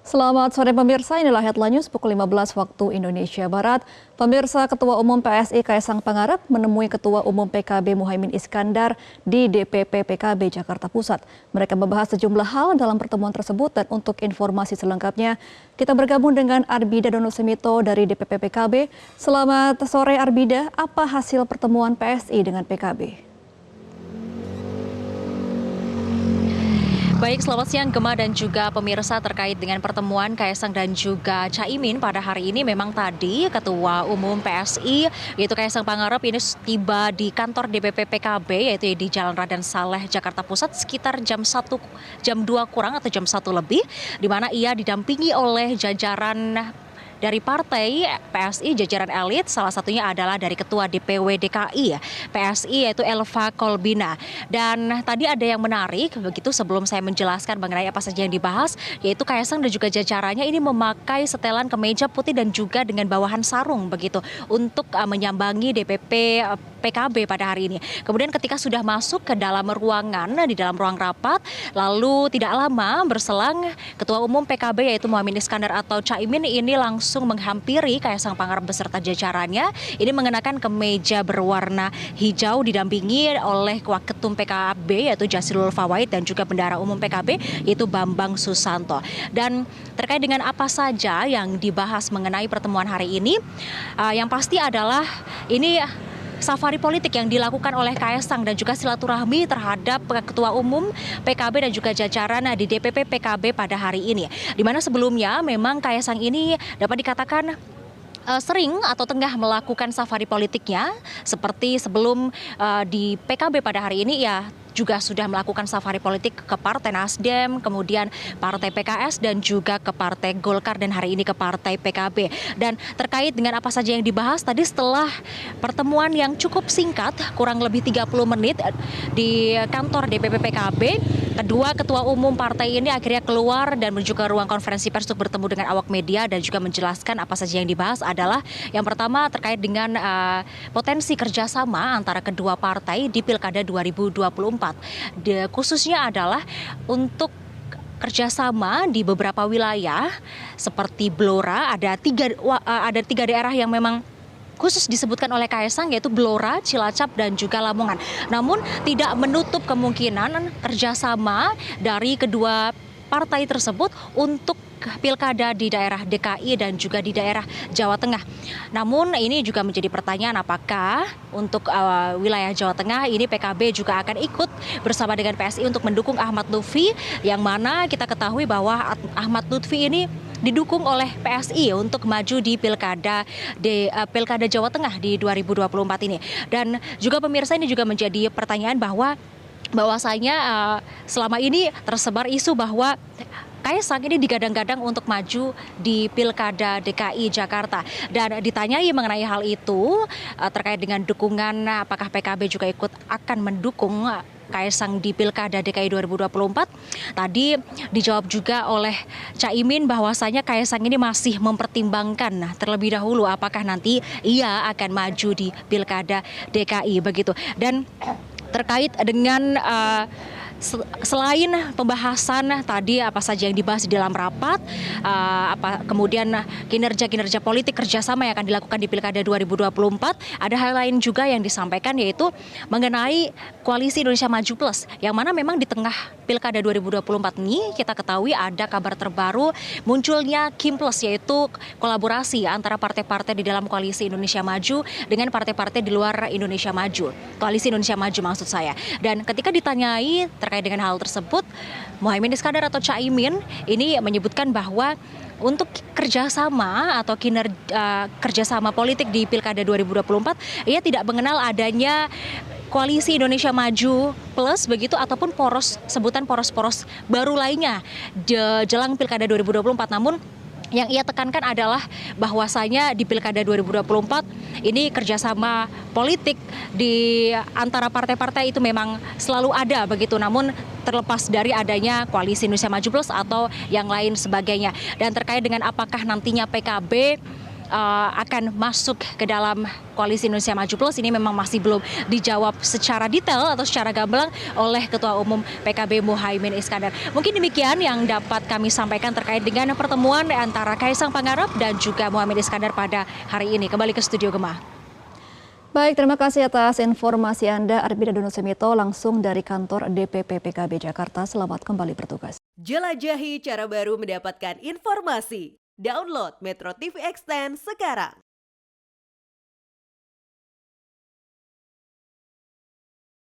Selamat sore pemirsa, inilah headline news pukul 15 waktu Indonesia Barat. Pemirsa, Ketua Umum PSI Kaisang Pangarep menemui Ketua Umum PKB Muhaimin Iskandar di DPP PKB Jakarta Pusat. Mereka membahas sejumlah hal dalam pertemuan tersebut dan untuk informasi selengkapnya, kita bergabung dengan Arbida Donosemito dari DPP PKB. Selamat sore Arbida, apa hasil pertemuan PSI dengan PKB? Baik, selamat siang Gema dan juga pemirsa terkait dengan pertemuan Kaisang dan juga Caimin pada hari ini. Memang tadi Ketua Umum PSI yaitu Kaisang Pangarep ini tiba di kantor DPP PKB yaitu di Jalan Raden Saleh, Jakarta Pusat sekitar jam 2 kurang atau jam 1 lebih, di mana ia didampingi oleh jajaran dari partai PSI, jajaran elit, salah satunya adalah dari Ketua DPW DKI PSI yaitu Elva Kolbina. Dan tadi ada yang menarik, begitu sebelum saya menjelaskan mengenai apa saja yang dibahas, yaitu Kaisang dan juga jajarannya ini memakai setelan kemeja putih dan juga dengan bawahan sarung begitu untuk menyambangi DPP PKB pada hari ini. Kemudian ketika sudah masuk ke dalam ruangan, di dalam ruang rapat, lalu tidak lama berselang Ketua Umum PKB yaitu Muhaimin Iskandar atau Caimin ini langsung menghampiri Kaisang Pangarep beserta jajarannya. Ini mengenakan kemeja berwarna hijau didampingi oleh Waketum PKB yaitu Jazilul Fawait dan juga Bendahara Umum PKB yaitu Bambang Susanto. Dan terkait dengan apa saja yang dibahas mengenai pertemuan hari ini, yang pasti adalah ini safari politik yang dilakukan oleh Kaisang dan juga silaturahmi terhadap Ketua Umum PKB dan juga jajaran di DPP PKB pada hari ini. Di mana sebelumnya memang Kaisang ini dapat dikatakan sering atau tengah melakukan safari politiknya, seperti sebelum di PKB pada hari ini ya juga sudah melakukan safari politik ke Partai Nasdem, kemudian Partai PKS dan juga ke Partai Golkar dan hari ini ke Partai PKB. Dan terkait dengan apa saja yang dibahas tadi setelah pertemuan yang cukup singkat, kurang lebih 30 menit di kantor DPP PKB, kedua ketua umum partai ini akhirnya keluar dan menuju ke ruang konferensi pers untuk bertemu dengan awak media dan juga menjelaskan apa saja yang dibahas adalah yang pertama terkait dengan potensi kerjasama antara kedua partai di Pilkada 2024. Khususnya adalah untuk kerjasama di beberapa wilayah seperti Blora, ada tiga daerah yang memang khusus disebutkan oleh Kaisang yaitu Blora, Cilacap dan juga Lamongan. Namun tidak menutup kemungkinan kerjasama dari kedua partai tersebut untuk pilkada di daerah DKI dan juga di daerah Jawa Tengah. Namun ini juga menjadi pertanyaan apakah untuk wilayah Jawa Tengah ini PKB juga akan ikut bersama dengan PSI untuk mendukung Ahmad Lutfi, yang mana kita ketahui bahwa Ahmad Lutfi ini didukung oleh PSI untuk maju di Pilkada Jawa Tengah di 2024 ini. Dan juga pemirsa ini juga menjadi pertanyaan bahwasanya selama ini tersebar isu bahwa Kaisang ini digadang-gadang untuk maju di Pilkada DKI Jakarta. Dan ditanyai mengenai hal itu terkait dengan dukungan apakah PKB juga akan mendukung Kaisang di Pilkada DKI 2024. Tadi dijawab juga oleh Caimin bahwasanya Kaisang ini masih mempertimbangkan terlebih dahulu apakah nanti ia akan maju di Pilkada DKI begitu. Dan terkait dengan selain pembahasan tadi apa saja yang dibahas di dalam rapat, kemudian kinerja politik kerjasama yang akan dilakukan di Pilkada 2024, ada hal lain juga yang disampaikan yaitu mengenai Koalisi Indonesia Maju Plus, yang mana memang di tengah Pilkada 2024 ini kita ketahui ada kabar terbaru munculnya Kim Plus, yaitu kolaborasi antara partai-partai di dalam Koalisi Indonesia Maju dengan partai-partai di luar Indonesia Maju, Koalisi Indonesia Maju maksud saya. Dan ketika ditanyai terkait dengan hal tersebut, Muhaimin Iskandar atau Caimin ini menyebutkan bahwa untuk kerjasama atau kerjasama politik di Pilkada 2024, ia tidak mengenal adanya Koalisi Indonesia Maju Plus begitu ataupun sebutan poros-poros baru lainnya jelang Pilkada 2024. Namun yang ia tekankan adalah bahwasanya di Pilkada 2024 ini kerjasama politik di antara partai-partai itu memang selalu ada begitu, namun terlepas dari adanya Koalisi Indonesia Maju Plus atau yang lain sebagainya. Dan terkait dengan apakah nantinya PKB akan masuk ke dalam Koalisi Indonesia Maju Plus ini memang masih belum dijawab secara detail atau secara gamblang oleh Ketua Umum PKB Muhaimin Iskandar. Mungkin demikian yang dapat kami sampaikan terkait dengan pertemuan antara Kaisang Pangarep dan juga Muhaimin Iskandar pada hari ini. Kembali ke studio Gemah. Baik, terima kasih atas informasi Anda, Arbida Dono Semito, langsung dari kantor DPP PKB Jakarta. Selamat kembali bertugas. Jelajahi cara baru mendapatkan informasi. Download Metro TV Extend sekarang.